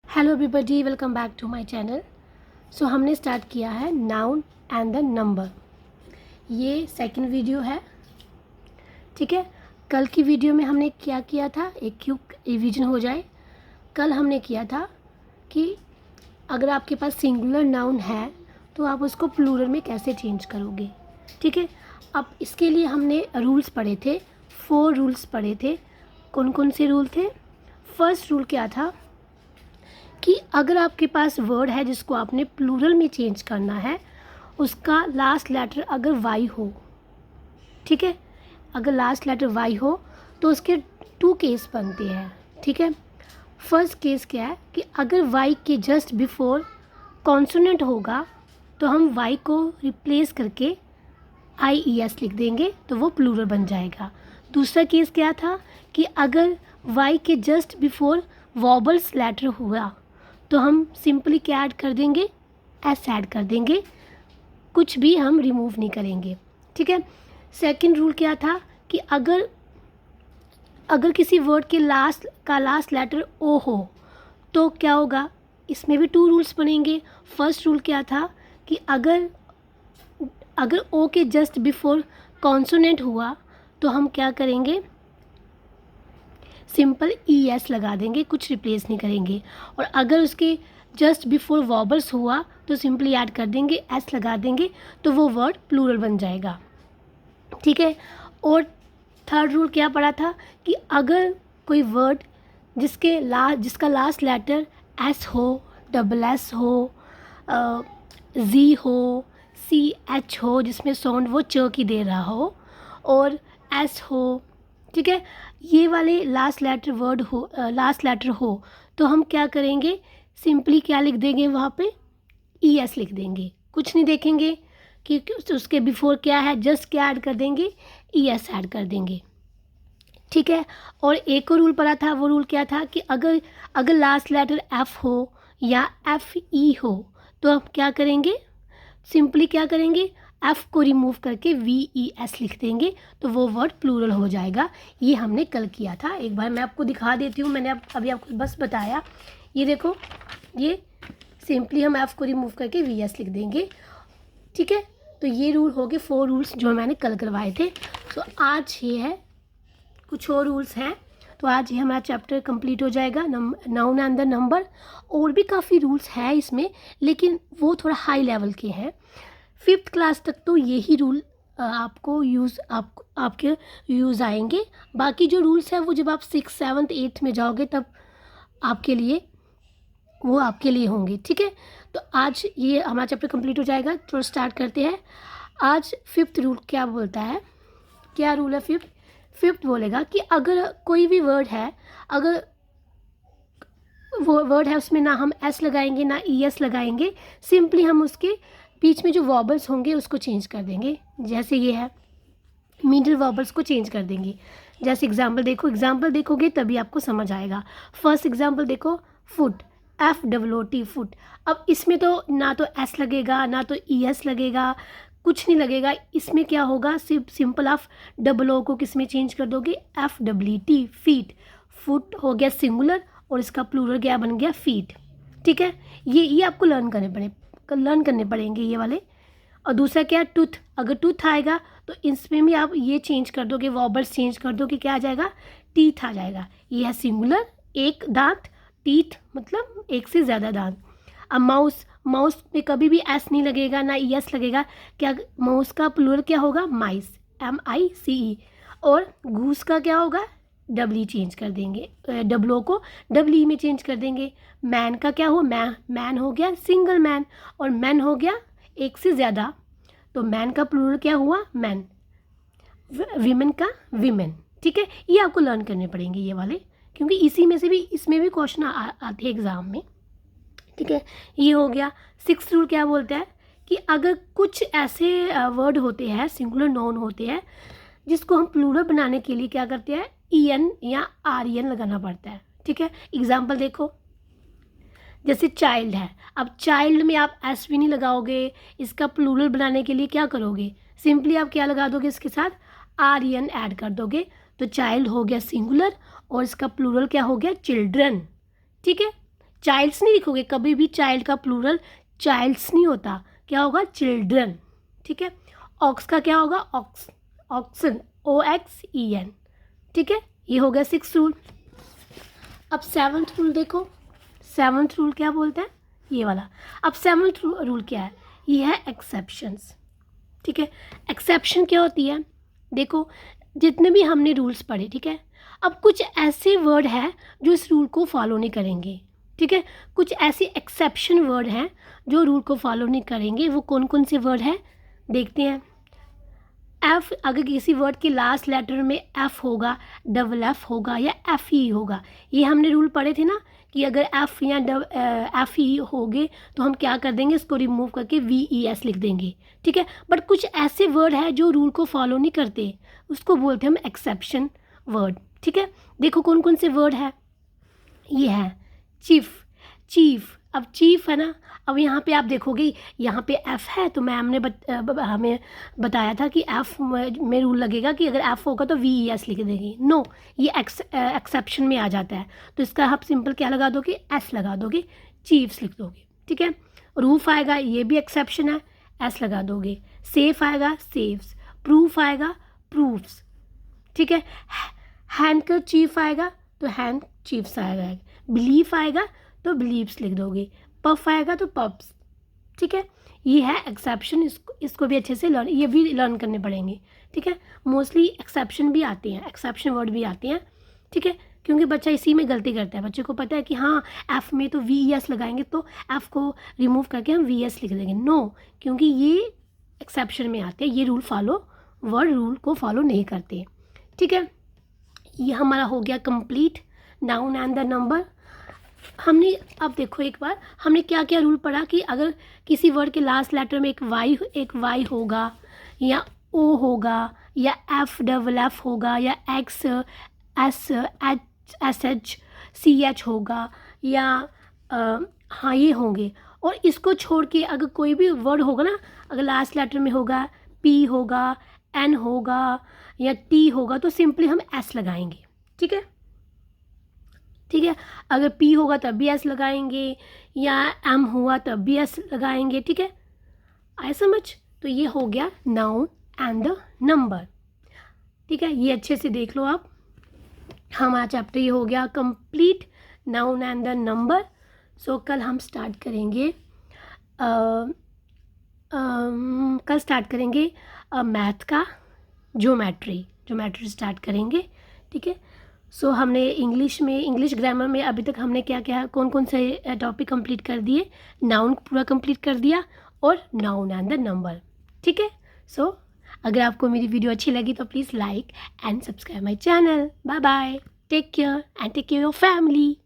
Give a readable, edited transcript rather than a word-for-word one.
Hello everybody, welcome back to my channel. So हमने start किया है नाउन एंड द नंबर। ये second video है, ठीक है। कल की वीडियो में हमने क्या किया था, एक क्विक रिवीजन हो जाए। कल हमने किया था कि अगर आपके पास सिंगुलर नाउन है तो आप उसको प्लूरल में कैसे चेंज करोगे, ठीक है। अब इसके लिए हमने रूल्स पढ़े थे, 4 रूल्स पढ़े थे। कौन कौन से रूल थे? फर्स्ट रूल क्या था कि अगर आपके पास वर्ड है जिसको आपने प्लूरल में चेंज करना है, उसका लास्ट लेटर अगर वाई हो, ठीक है। अगर लास्ट लेटर वाई हो तो उसके 2 केस बनते हैं, ठीक है। फर्स्ट केस क्या है कि अगर वाई के जस्ट बिफोर कॉन्सोनेंट होगा तो हम वाई को रिप्लेस करके IES लिख देंगे तो वो प्लूरल बन जाएगा। दूसरा केस क्या था कि अगर वाई के जस्ट बिफोर वॉबल्स लेटर हुआ तो हम सिंपली क्या ऐड कर देंगे, एस ऐड कर देंगे, कुछ भी हम रिमूव नहीं करेंगे, ठीक है। सेकंड रूल क्या था कि अगर किसी वर्ड के लास्ट लेटर ओ हो तो क्या होगा, इसमें भी 2 रूल्स बनेंगे। फर्स्ट रूल क्या था कि अगर ओ के जस्ट बिफोर कॉन्सोनेंट हुआ तो हम क्या करेंगे, सिंपल ES लगा देंगे, कुछ रिप्लेस नहीं करेंगे। और अगर उसके जस्ट बिफोर वॉबल्स हुआ तो सिंपली ऐड कर देंगे, S लगा देंगे, तो वो वर्ड प्लूरल बन जाएगा, ठीक है। और थर्ड रूल क्या पड़ा था कि अगर कोई वर्ड जिसका लास्ट लेटर S हो, SS हो, Z हो, CH हो, जिसमें साउंड वो च की दे रहा हो, और S हो, ठीक है, ये वाले लास्ट लेटर हो तो हम क्या करेंगे, सिंपली क्या लिख देंगे, वहाँ पे ES लिख देंगे, कुछ नहीं देखेंगे कि उसके बिफोर क्या है, जस्ट क्या ऐड कर देंगे, ES ऐड कर देंगे, ठीक है। और एक और रूल पड़ा था, वो रूल क्या था कि अगर लास्ट लेटर F हो या FE हो तो हम क्या करेंगे, सिंपली क्या करेंगे, F को रिमूव करके VES लिख देंगे तो वो वर्ड प्लूरल हो जाएगा। ये हमने कल किया था। एक बार मैं आपको दिखा देती हूँ, मैंने अभी आपको बस बताया। ये देखो, ये सिंपली हम F को रिमूव करके VS लिख देंगे, ठीक है। तो ये रूल हो गए 4 रूल्स जो मैंने कल करवाए थे। तो आज ये है, कुछ और रूल्स हैं, तो आज ये हमारा चैप्टर कंप्लीट हो जाएगा, नाउन एंड द नंबर। और भी काफ़ी रूल्स हैं इसमें, लेकिन वो थोड़ा हाई लेवल के हैं। 5th क्लास तक तो यही रूल आपके यूज़ आएंगे। बाकी जो रूल्स हैं वो जब आप 6th 7th 8th में जाओगे तब आपके लिए होंगे, ठीक है। तो आज ये हमारा चैप्टर कंप्लीट हो जाएगा, तो स्टार्ट करते हैं। आज 5th रूल क्या बोलता है, क्या रूल है 5th बोलेगा कि अगर कोई भी वर्ड है, अगर वो वर्ड है उसमें ना हम S लगाएंगे ना ES लगाएंगे, सिंपली हम उसके बीच में जो वॉबल्स होंगे उसको चेंज कर देंगे। जैसे ये है, मिडिल वॉबल्स को चेंज कर देंगे। जैसे एग्जांपल देखोगे तभी आपको समझ आएगा। फर्स्ट एग्जांपल देखो, फुट, FOOT, फुट। अब इसमें तो ना तो S लगेगा ना तो ES लगेगा, कुछ नहीं लगेगा। इसमें क्या होगा, सिंपल आप O को किस में चेंज कर दोगे, FEET, फीट। फुट हो गया सिंगुलर और इसका प्लूरल क्या बन गया, फीट, ठीक है। ये आपको लर्न करने पड़ेंगे ये वाले। और दूसरा क्या है, टूथ। अगर टूथ आएगा तो इसमें भी आप ये चेंज कर दोगे, वॉबल्स चेंज कर दोगे, क्या आ जाएगा, टीथ आ जाएगा। ये है सिंगुलर, एक दांत, टीथ मतलब एक से ज़्यादा दांत। अब माउस में कभी भी S नहीं लगेगा ना ES लगेगा, क्या माउस का प्लूरल क्या होगा, माइस, MICE। और घूस का क्या होगा, W चेंज कर देंगे, O को WE में चेंज कर देंगे। मैन का क्या हो, मैन हो गया सिंगल मैन, और मैन हो गया एक से ज़्यादा, तो मैन का प्लूरल क्या हुआ, मैन। विमेन का विमेन, ठीक है। ये आपको लर्न करने पड़ेंगे ये वाले, क्योंकि इसमें भी क्वेश्चन आते हैं एग्ज़ाम में, ठीक है। ये हो गया। 6th रूल क्या बोलता है कि अगर कुछ ऐसे वर्ड होते हैं, सिंगुलर नाउन होते हैं, जिसको हम प्लूरल बनाने के लिए क्या करते हैं, EN या REN लगाना पड़ता है, ठीक है। एग्जाम्पल देखो, जैसे चाइल्ड है, अब चाइल्ड में आप S भी नहीं लगाओगे, इसका प्लूरल बनाने के लिए क्या करोगे, सिंपली आप क्या लगा दोगे, इसके साथ REN ऐड कर दोगे, तो चाइल्ड हो गया सिंगुलर और इसका प्लूरल क्या हो गया, चिल्ड्रन, ठीक है। चाइल्ड्स नहीं लिखोगे कभी भी, चाइल्ड का प्लूरल चाइल्ड्स नहीं होता, क्या होगा, चिल्ड्रन, ठीक है। ऑक्स का क्या होगा, ऑक्स, ऑक्सन, OXEN, ठीक है। ये हो गया 6th रूल। अब 7th रूल देखो, 7th रूल क्या बोलता है, ये वाला। अब 7th रूल क्या है, ये है एक्सेप्शंस, ठीक है। एक्सेप्शन क्या होती है, देखो जितने भी हमने रूल्स पढ़े, ठीक है, अब कुछ ऐसे वर्ड हैं जो इस रूल को फॉलो नहीं करेंगे, ठीक है। कुछ ऐसे एक्सेप्शन वर्ड हैं जो रूल को फॉलो नहीं करेंगे। वो कौन कौन से वर्ड हैं देखते हैं। एफ, अगर किसी वर्ड के लास्ट लेटर में एफ होगा, डबल एफ होगा या एफ ई होगा, ये हमने रूल पढ़े थे ना कि अगर एफ या एफ ई होगे तो हम क्या कर देंगे, इसको रिमूव करके VES लिख देंगे, ठीक है। बट कुछ ऐसे वर्ड है जो रूल को फॉलो नहीं करते, उसको बोलते हैं हम एक्सेप्शन वर्ड, ठीक है। देखो कौन कौन से वर्ड है, ये है चीफ, चीफ। अब चीफ है ना, अब यहाँ पे आप देखोगे यहाँ पे एफ़ है, तो मैम ने हमें बताया था कि एफ़ में रूल लगेगा कि अगर एफ़ होगा तो VES लिख देंगे। नो, ये एक्सेप्शन में आ जाता है, तो इसका आप सिंपल क्या लगा दोगे, एस लगा दोगे, चीफ्स लिख दोगे, ठीक है। रूफ आएगा, ये भी एक्सेप्शन है, एस लगा दोगे। सेफ आएगा, सेफ्स। प्रूफ आएगा, प्रूफ्स, ठीक है। हैंड चीफ आएगा तो हैंड चीफ्स आएगा। बिलीफ आएगा तो बिलीव्स लिख दोगे। पफ आएगा तो पब्स, ठीक है। ये है एक्सेप्शन, इसको भी अच्छे से ये भी लर्न करने पड़ेंगे, ठीक है। मोस्टली एक्सेप्शन भी आते हैं, एक्सेप्शन वर्ड भी आते हैं, ठीक है, क्योंकि बच्चा इसी में गलती करता है। बच्चे को पता है कि हाँ एफ़ में तो VES लगाएंगे तो एफ़ को रिमूव करके हम VS लिख देंगे। नो, क्योंकि ये एक्सेप्शन में आते हैं, ये वर्ड रूल को फॉलो नहीं करते, ठीक है। ये हमारा हो गया complete noun and the number. हमने अब देखो एक बार हमने क्या क्या रूल पढ़ा कि अगर किसी वर्ड के लास्ट लेटर में एक वाई होगा या O होगा या FFF होगा या SH होगा या हाँ ये होंगे। और इसको छोड़ के अगर कोई भी वर्ड होगा ना, अगर लास्ट लेटर में होगा, P होगा, N होगा या T होगा, तो सिंपली हम S लगाएंगे, ठीक है, ठीक है। अगर P होगा तब भी S लगाएंगे या M हुआ तब भी S लगाएंगे, ठीक है। आए समझ, तो ये हो गया नाउन एंड द नंबर, ठीक है। ये अच्छे से देख लो आप, हमारा चैप्टर ये हो गया complete, noun and the number. So कल हम स्टार्ट करेंगे मैथ का ज्योमेट्री स्टार्ट करेंगे, ठीक है। सो हमने इंग्लिश ग्रामर में अभी तक हमने क्या क्या कौन कौन से टॉपिक कंप्लीट कर दिए, नाउन पूरा कंप्लीट कर दिया और नाउन एंड द नंबर, ठीक है। सो अगर आपको मेरी वीडियो अच्छी लगी तो please like and subscribe my channel. Bye bye, take care and take care your family.